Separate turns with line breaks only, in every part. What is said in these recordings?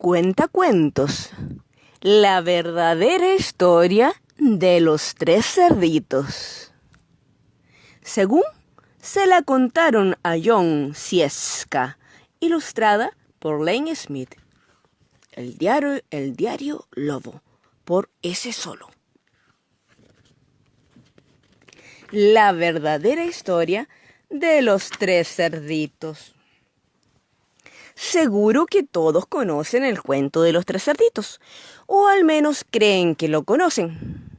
Cuentacuentos. La verdadera historia de los tres cerditos. Según se la contaron a John Sieska, ilustrada por Lane Smith. El diario Lobo, por S. Solo. La verdadera historia de los tres cerditos. Seguro que todos conocen el cuento de los tres cerditos, o al menos creen que lo conocen.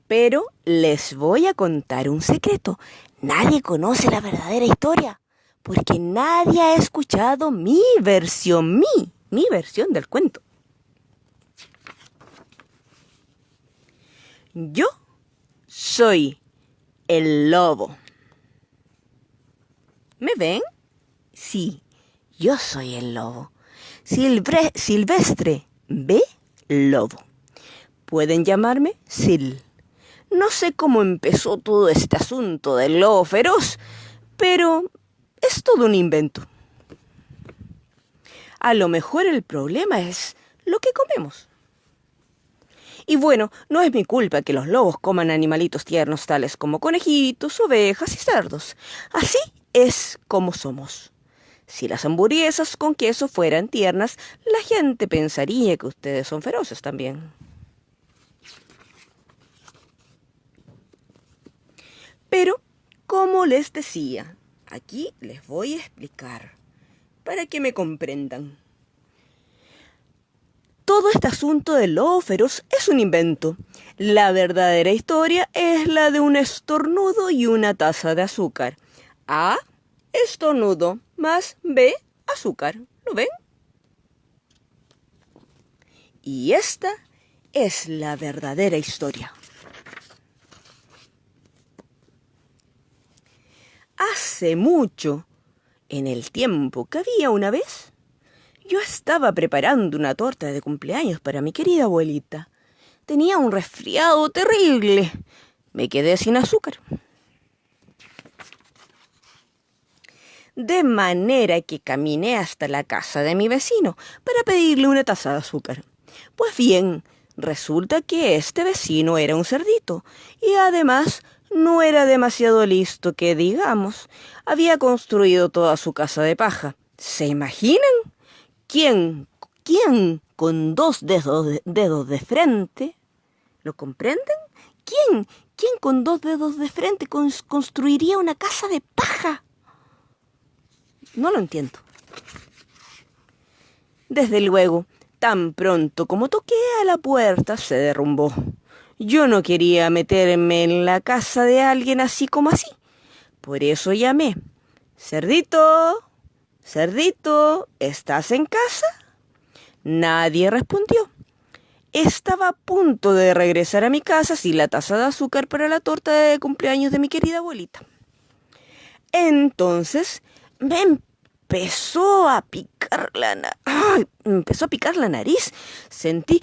Pero les voy a contar un secreto. Nadie conoce la verdadera historia, porque nadie ha escuchado mi versión del cuento. Yo soy el lobo. ¿Me ven? Sí. Yo soy el lobo. Silvestre B. Lobo. Pueden llamarme Sil. No sé cómo empezó todo este asunto del lobo feroz, pero es todo un invento. A lo mejor el problema es lo que comemos. Y bueno, no es mi culpa que los lobos coman animalitos tiernos tales como conejitos, ovejas y cerdos. Así es como somos. Si las hamburguesas con queso fueran tiernas, la gente pensaría que ustedes son feroces también. Pero, como les decía, aquí les voy a explicar, para que me comprendan. Todo este asunto del lobo feroz es un invento. La verdadera historia es la de un estornudo y una taza de azúcar. A, estornudo, más B, azúcar. ¿Lo ven? Y esta es la verdadera historia. Hace mucho, en el tiempo que había una vez, yo estaba preparando una torta de cumpleaños para mi querida abuelita. Tenía un resfriado terrible. Me quedé sin azúcar. De manera que caminé hasta la casa de mi vecino para pedirle una taza de azúcar. Pues bien, resulta que este vecino era un cerdito y además no era demasiado listo que digamos. Había construido toda su casa de paja. ¿Se imaginan? ¿Quién con dos dedos de frente? ¿Lo comprenden? ¿Quién con dos dedos de frente construiría una casa de paja? No lo entiendo. Desde luego, tan pronto como toqué a la puerta, se derrumbó. Yo no quería meterme en la casa de alguien así como así. Por eso llamé. Cerdito, cerdito, ¿estás en casa? Nadie respondió. Estaba a punto de regresar a mi casa sin la taza de azúcar para la torta de cumpleaños de mi querida abuelita. Entonces me empezó a picar la nariz. Sentí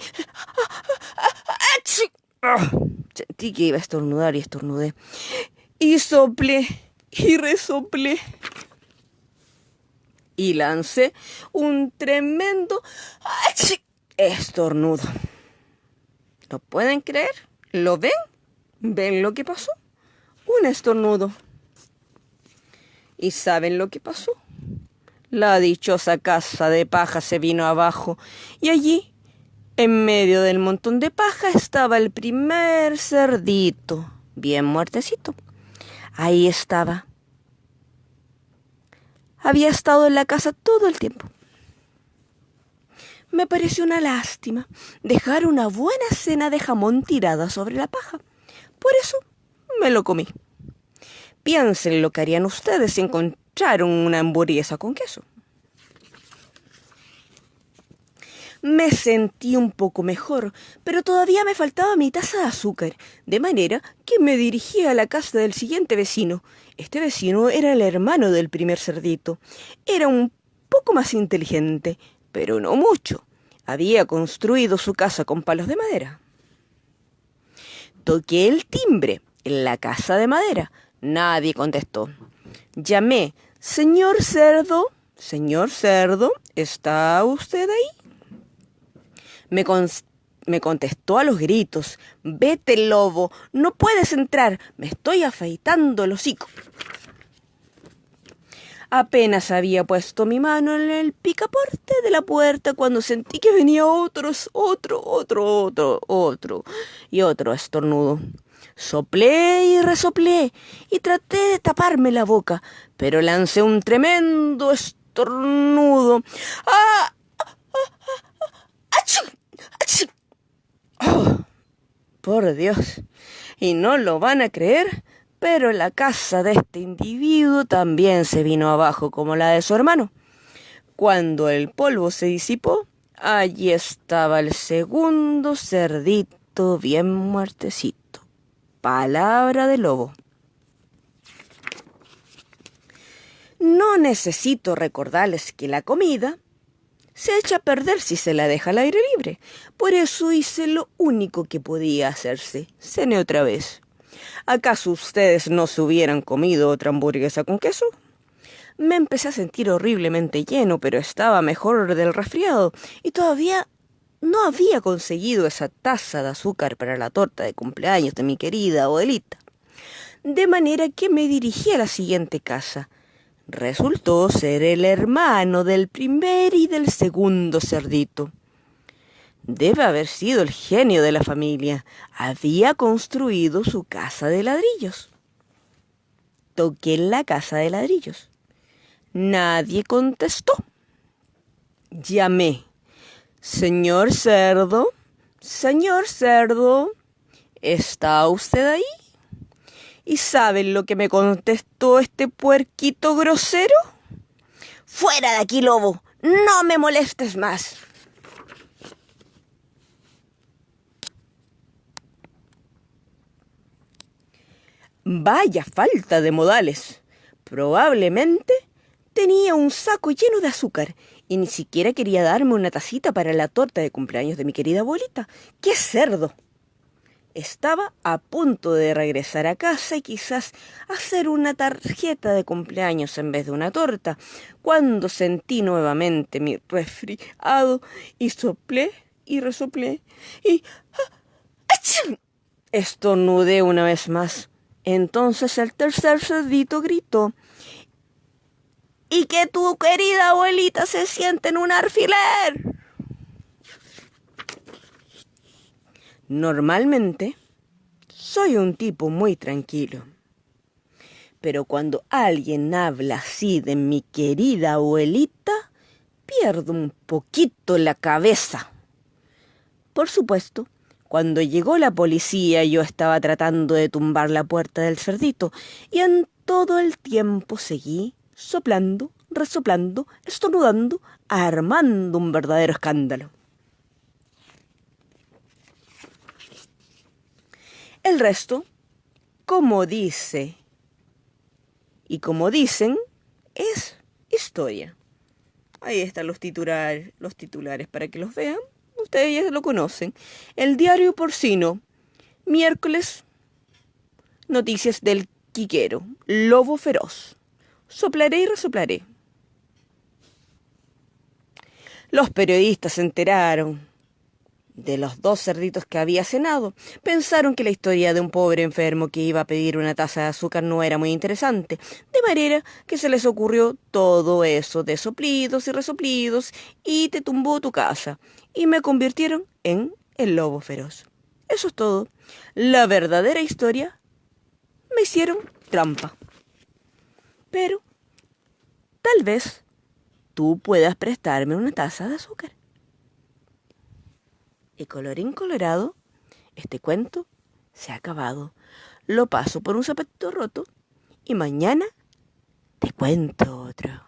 que iba a estornudar y estornudé. Y soplé y resoplé. Y lancé un tremendo estornudo. ¿Lo pueden creer? ¿Lo ven? ¿Ven lo que pasó? Un estornudo. ¿Y saben lo que pasó? La dichosa casa de paja se vino abajo y allí, en medio del montón de paja, estaba el primer cerdito, bien muertecito. Ahí estaba. Había estado en la casa todo el tiempo. Me pareció una lástima dejar una buena cena de jamón tirada sobre la paja. Por eso me lo comí. Piensen lo que harían ustedes si encontraron una hamburguesa con queso. Me sentí un poco mejor, pero todavía me faltaba mi taza de azúcar, de manera que me dirigí a la casa del siguiente vecino. Este vecino era el hermano del primer cerdito. Era un poco más inteligente, pero no mucho. Había construido su casa con palos de madera. Toqué el timbre en la casa de madera. Nadie contestó. Llamé, señor cerdo, ¿está usted ahí? Me, cons- Me contestó a los gritos: «Vete, lobo, no puedes entrar, me estoy afeitando el hocico». Apenas había puesto mi mano en el picaporte de la puerta cuando sentí que venía otro y otro estornudo. Soplé y resoplé y traté de taparme la boca, pero lancé un tremendo estornudo. ¡Ah! ¡Achí! ¡Achí! ¡Oh! Por Dios, y no lo van a creer, pero la casa de este individuo también se vino abajo como la de su hermano. Cuando el polvo se disipó, allí estaba el segundo cerdito bien muertecito. Palabra de lobo. No necesito recordarles que la comida se echa a perder si se la deja al aire libre. Por eso hice lo único que podía hacerse. Cené otra vez. ¿Acaso ustedes no se hubieran comido otra hamburguesa con queso? Me empecé a sentir horriblemente lleno, pero estaba mejor del resfriado y todavía no había conseguido esa taza de azúcar para la torta de cumpleaños de mi querida abuelita. De manera que me dirigí a la siguiente casa. Resultó ser el hermano del primer y del segundo cerdito. Debe haber sido el genio de la familia. Había construido su casa de ladrillos. Toqué en la casa de ladrillos. Nadie contestó. Llamé. Señor cerdo, ¿está usted ahí? ¿Y saben lo que me contestó este puerquito grosero? ¡Fuera de aquí, lobo! ¡No me molestes más! Vaya falta de modales. Probablemente tenía un saco lleno de azúcar y ni siquiera quería darme una tacita para la torta de cumpleaños de mi querida abuelita. ¡Qué cerdo! Estaba a punto de regresar a casa y quizás hacer una tarjeta de cumpleaños en vez de una torta, cuando sentí nuevamente mi resfriado y soplé y resoplé y ¡achí! Estornudé una vez más. Entonces el tercer cerdito gritó: «¿Y que tu querida abuelita se siente en un alfiler?» Normalmente soy un tipo muy tranquilo, pero cuando alguien habla así de mi querida abuelita, pierdo un poquito la cabeza. Por supuesto, cuando llegó la policía yo estaba tratando de tumbar la puerta del cerdito y en todo el tiempo seguí soplando, resoplando, estornudando, armando un verdadero escándalo. El resto, como dice y como dicen, es historia. Ahí están los titulares para que los vean. Ustedes ya lo conocen. El diario porcino, miércoles, noticias del quiquero, lobo feroz. Soplaré y resoplaré. Los periodistas se enteraron de los dos cerditos que había cenado. Pensaron que la historia de un pobre enfermo que iba a pedir una taza de azúcar no era muy interesante, de manera que se les ocurrió todo eso de soplidos y resoplidos y te tumbó tu casa, y me convirtieron en el lobo feroz. Eso es todo. La verdadera historia: me hicieron trampa. Pero tal vez tú puedas prestarme una taza de azúcar. Y colorín colorado, este cuento se ha acabado. Lo paso por un zapato roto y mañana te cuento otro.